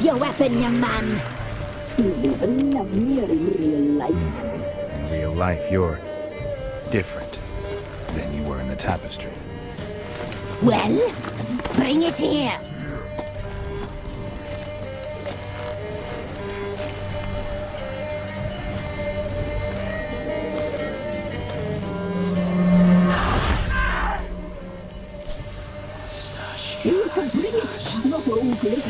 Sheathe your weapon, young man. He's even lovelier in real life. In real life, you're different than you were in the tapestry. Well, bring it here. You can bring it, not ugly.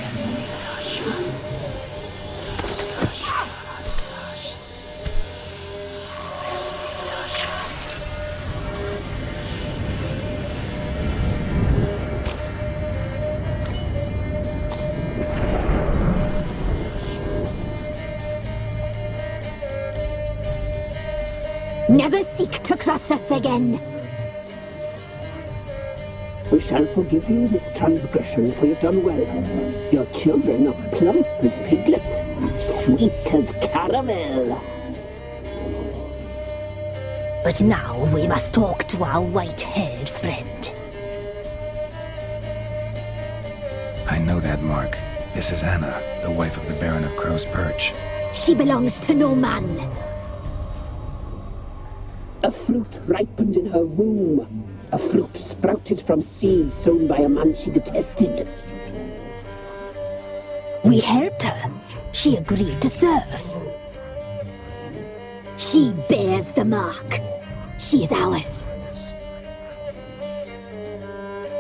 Never seek to cross us again. We shall forgive you this transgression, for you've done well. Your children are plump as piglets, sweet as caramel. But now we must talk to our white-haired friend. I know that mark. This is Anna, the wife of the Baron of Crow's Perch. She belongs to no man. A fruit ripened in her womb. A fruit sprouted from seeds sown by a man she detested. We helped her. She agreed to serve. She bears the mark. She is ours.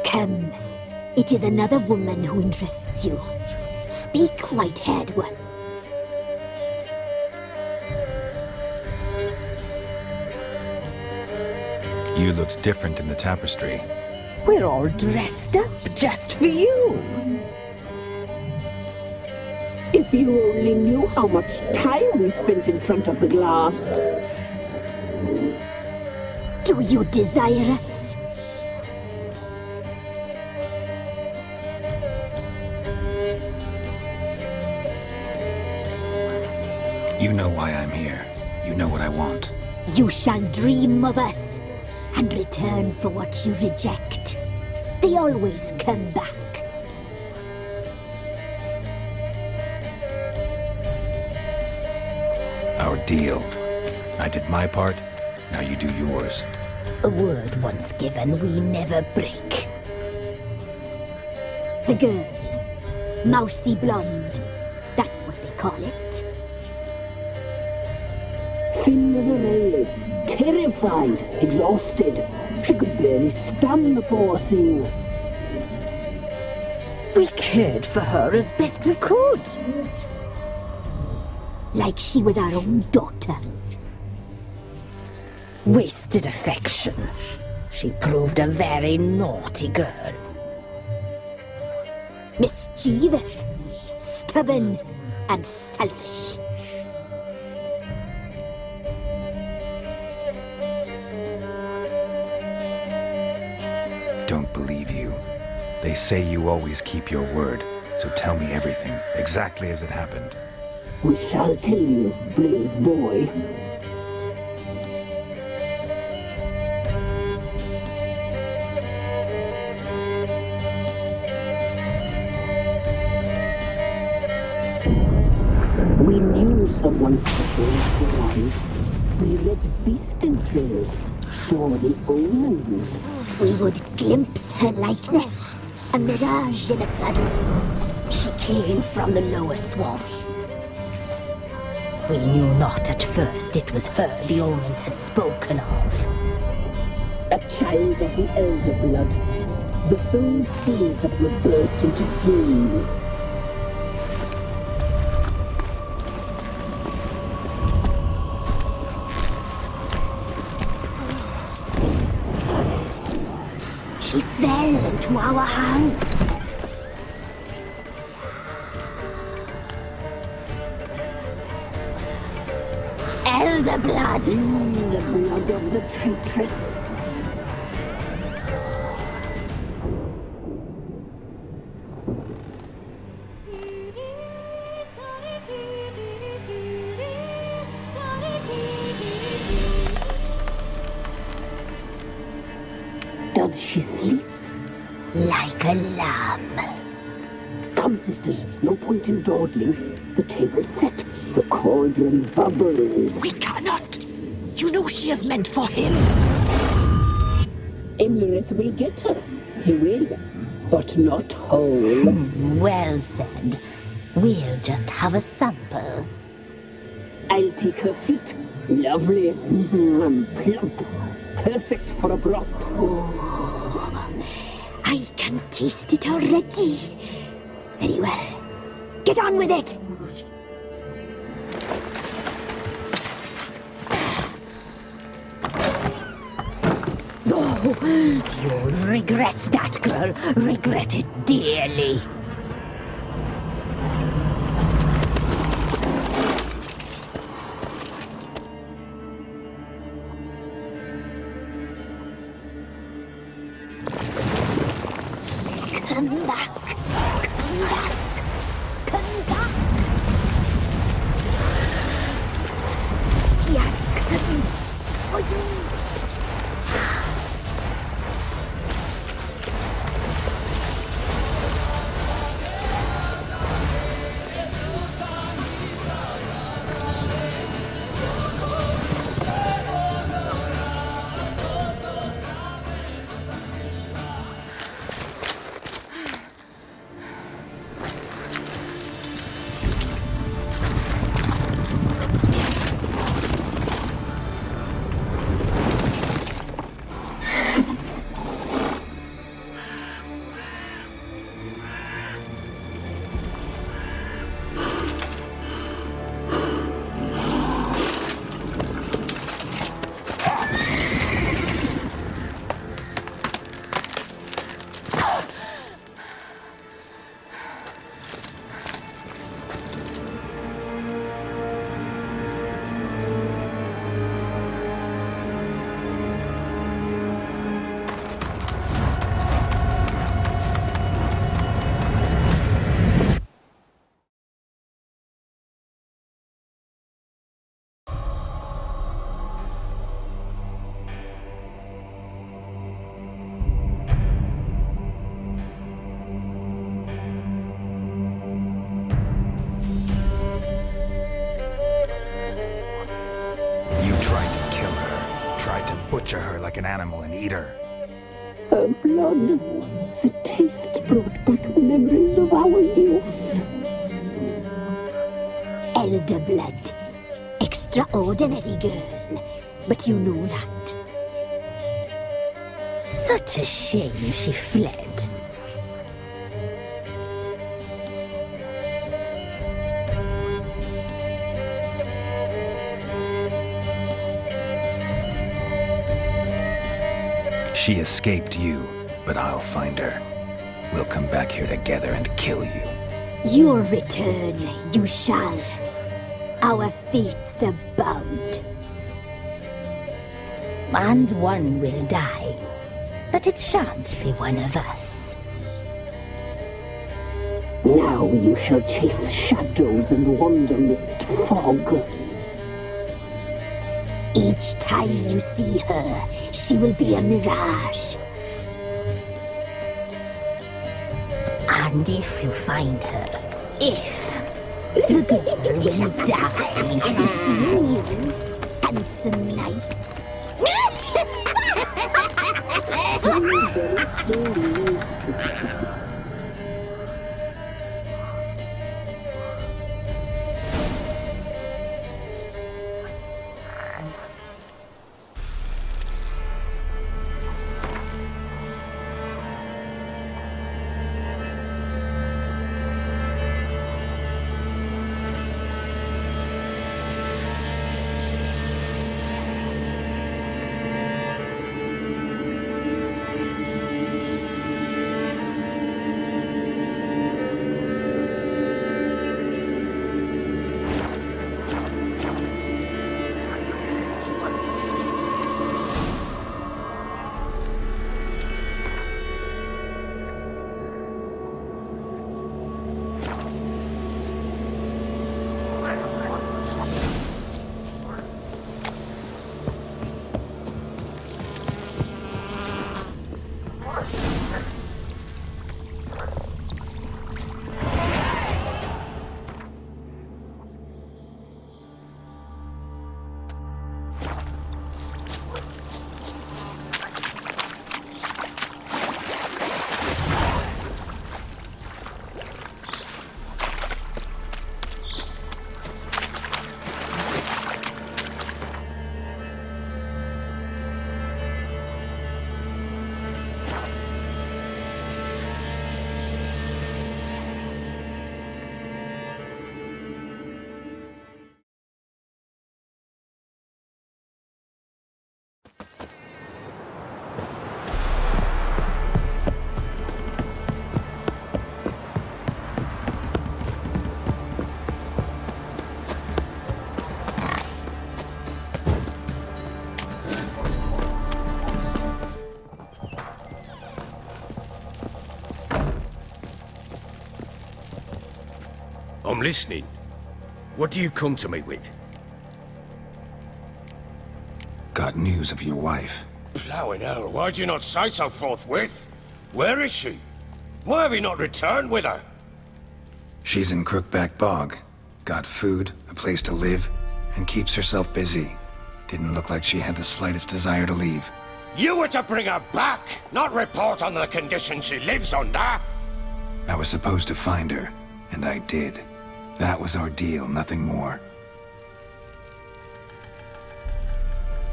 Come. It is another woman who interests you. Speak, white-haired one. You looked different in the tapestry. We're all dressed up just for you. If you only knew how much time we spent in front of the glass. Do you desire us? You know why I'm here. You know what I want. You shall dream of us and return for what you reject. They always come back. Our deal. I did my part, now you do yours. A word once given, we never break. The girl. Mousy blonde. That's what they call it. Thin as a rail, terrified, exhausted. She could barely stand, the poor thing. We cared for her as best we could. Like she was our own daughter. Wasted affection. She proved a very naughty girl. Mischievous, stubborn, and selfish. Don't believe you. They say you always keep your word, so tell me everything, exactly as it happened. We shall tell you, brave boy. We knew someone special was alive. We read beast entrails, saw the omens. We would glimpse her likeness, a mirage in a puddle. She came from the lower swamp. We knew not at first it was her the omens had spoken of. A child of the elder blood, the soul seed that would burst into flame. She fell into our hands. Elder blood. The blood of the traitress. Does she sleep? Like a lamb. Come, sisters, no point in dawdling. The table's set. The cauldron bubbles. We cannot! You know she is meant for him! Emlyrith will get her. He will. But not whole. Well said. We'll just have a sample. I'll take her feet. Lovely. Plump. Perfect for a broth. I can taste it already. Very well. Get on with it! Oh, you'll regret that, girl. Regret it dearly. Come back. Come back. Come back. He has come for you. Butcher her like an animal and eat her. Her blood. The taste brought back memories of our youth. Elder blood. Extraordinary girl. But you know that. Such a shame she fled. She escaped you, but I'll find her. We'll come back here together and kill you. Your return, you shall. Our fates are bound. And one will die, but it shan't be one of us. Now you shall chase shadows and wander midst fog. Each time you see her, she will be a mirage. And if you find her, the girl will die. I'll be seeing you, handsome knight. Very slowly. listening. What do you come to me with? Got news of your wife. Plowing hell, why'd you not say so forthwith? Where is she? Why have you not returned with her? She's in Crookback Bog. Got food, a place to live, and keeps herself busy. Didn't look like she had the slightest desire to leave. You were to bring her back, not report on the conditions she lives under! I was supposed to find her, and I did. That was our deal, nothing more.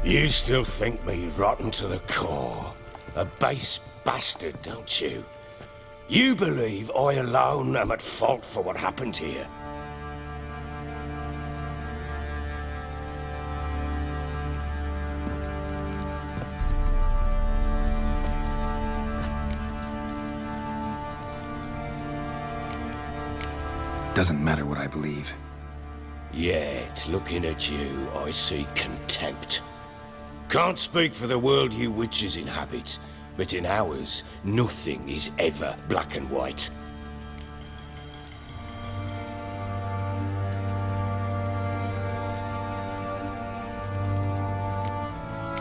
You still think me rotten to the core. A base bastard, don't you? You believe I alone am at fault for what happened here. Doesn't matter what I believe. Yet, looking at you, I see contempt. Can't speak for the world you witches inhabit, but in ours, nothing is ever black and white.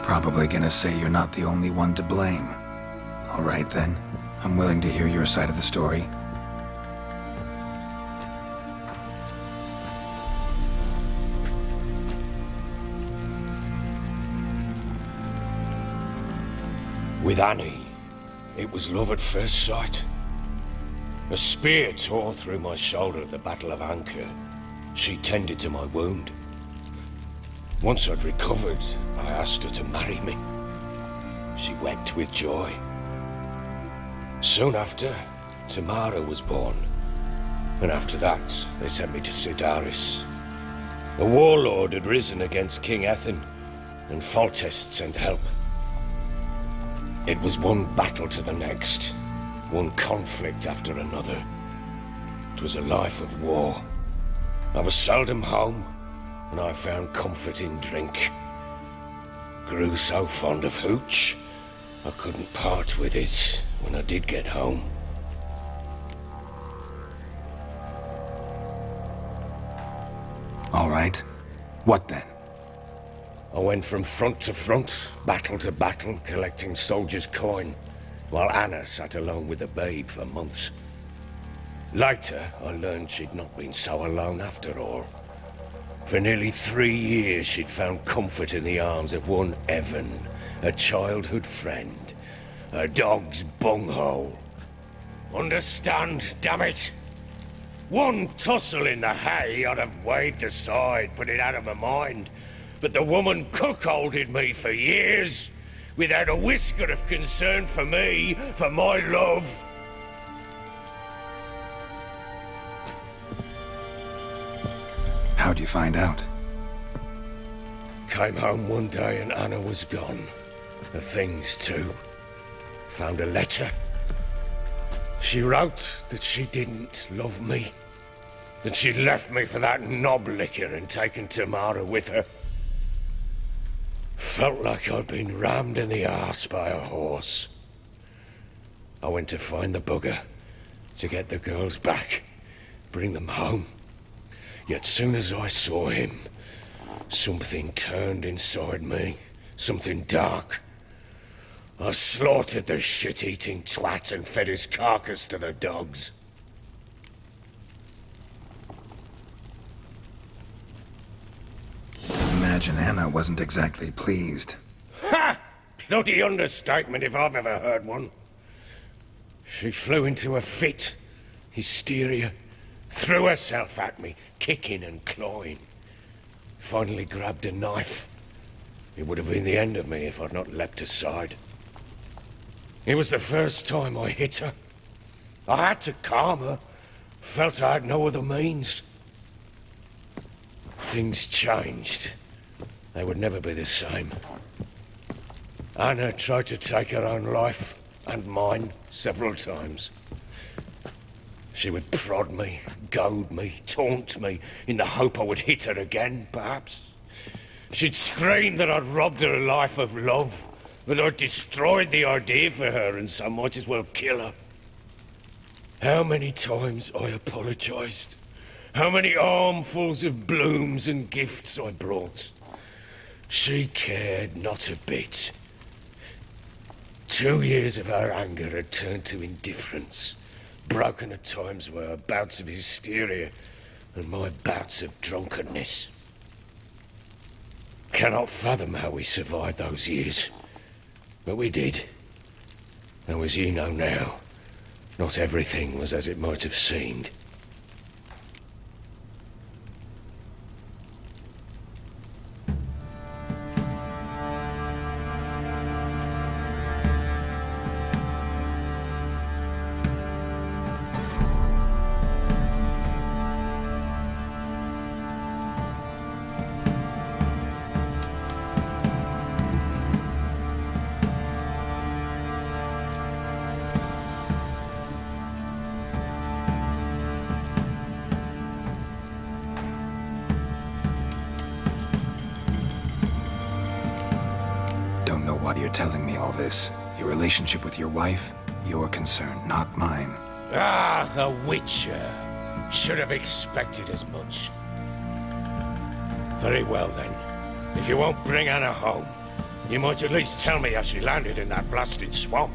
Probably gonna say you're not the only one to blame. All right then, I'm willing to hear your side of the story. With Annie, it was love at first sight. A spear tore through my shoulder at the Battle of Anchor. She tended to my wound. Once I'd recovered, I asked her to marry me. She wept with joy. Soon after, Tamara was born. And after that, they sent me to Sidaris. A warlord had risen against King Ethan, and Foltest sent help. It was one battle to the next, one conflict after another. It was a life of war. I was seldom home, and I found comfort in drink. Grew so fond of hooch, I couldn't part with it when I did get home. All right. What then? I went from front to front, battle to battle, collecting soldiers' coin, while Anna sat alone with the babe for months. Later, I learned she'd not been so alone after all. For nearly 3 years, she'd found comfort in the arms of one Evan, a childhood friend, a dog's bunghole. Understand, damn it? One tussle in the hay I'd have waved aside, put it out of my mind. But the woman cuckolded me for years, without a whisker of concern for me, for my love. How'd you find out? Came home one day and Anna was gone. The things too. Found a letter. She wrote that she didn't love me. That she'd left me for that knob licker and taken Tamara with her. Felt like I'd been rammed in the arse by a horse. I went to find the bugger, to get the girls back, bring them home. Yet soon as I saw him, something turned inside me, something dark. I slaughtered the shit-eating twat and fed his carcass to the dogs. Imagine Anna wasn't exactly pleased. Ha! Bloody understatement if I've ever heard one. She flew into a fit, hysteria, threw herself at me, kicking and clawing. Finally grabbed a knife. It would have been the end of me if I'd not leapt aside. It was the first time I hit her. I had to calm her. Felt I had no other means. Things changed. They would never be the same. Anna tried to take her own life, and mine, several times. She would prod me, goad me, taunt me, in the hope I would hit her again, perhaps. She'd scream that I'd robbed her life of love, that I'd destroyed the idea for her, and so might as well kill her. How many times I apologized. How many armfuls of blooms and gifts I brought. She cared not a bit. 2 years of her anger had turned to indifference, broken at times by her bouts of hysteria and my bouts of drunkenness. Cannot fathom how we survived those years, but we did. Though as you know now, not everything was as it might have seemed. Why you're telling me all this. Your relationship with your wife? Your concern, not mine. Ah, a witcher. Should have expected as much. Very well then. If you won't bring Anna home, you might at least tell me how she landed in that blasted swamp.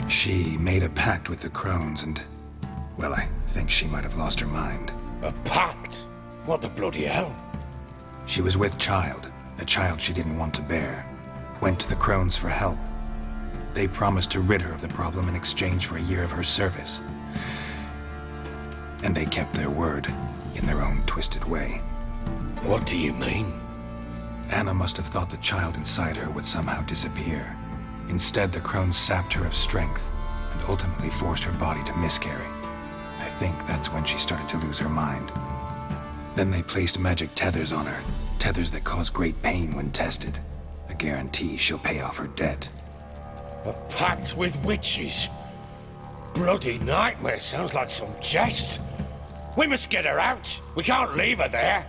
She made a pact with the Crones and, well, I think she might have lost her mind. A pact? What the bloody hell? She was with child, a child she didn't want to bear. Went to the Crones for help. They promised to rid her of the problem in exchange for a year of her service. And they kept their word, in their own twisted way. What do you mean? Anna must have thought the child inside her would somehow disappear. Instead, the Crones sapped her of strength and ultimately forced her body to miscarry. I think that's when she started to lose her mind. Then they placed magic tethers on her, tethers that cause great pain when tested. A guarantee she'll pay off her debt. A pact with witches? Bloody nightmare, sounds like some jest. We must get her out. We can't leave her there.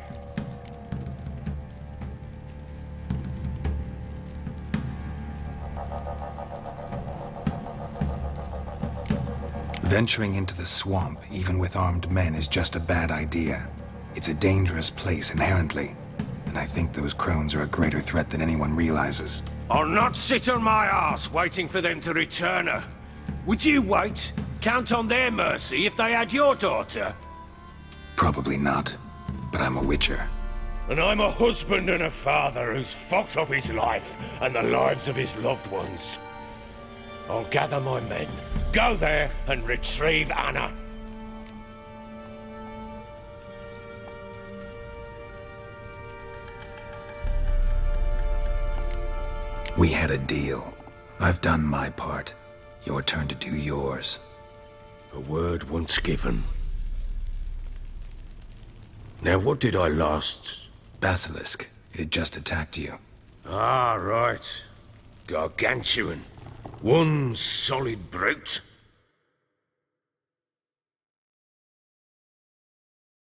Venturing into the swamp, even with armed men, is just a bad idea. It's a dangerous place inherently, and I think those Crones are a greater threat than anyone realizes. I'll not sit on my arse waiting for them to return her. Would you wait? Count on their mercy if they had your daughter? Probably not, but I'm a witcher. And I'm a husband and a father who's fucked up his life and the lives of his loved ones. I'll gather my men, go there and retrieve Anna. We had a deal. I've done my part. Your turn to do yours. A word once given. Now what did I last... Basilisk. It had just attacked you. Ah, right. Gargantuan. One solid brute.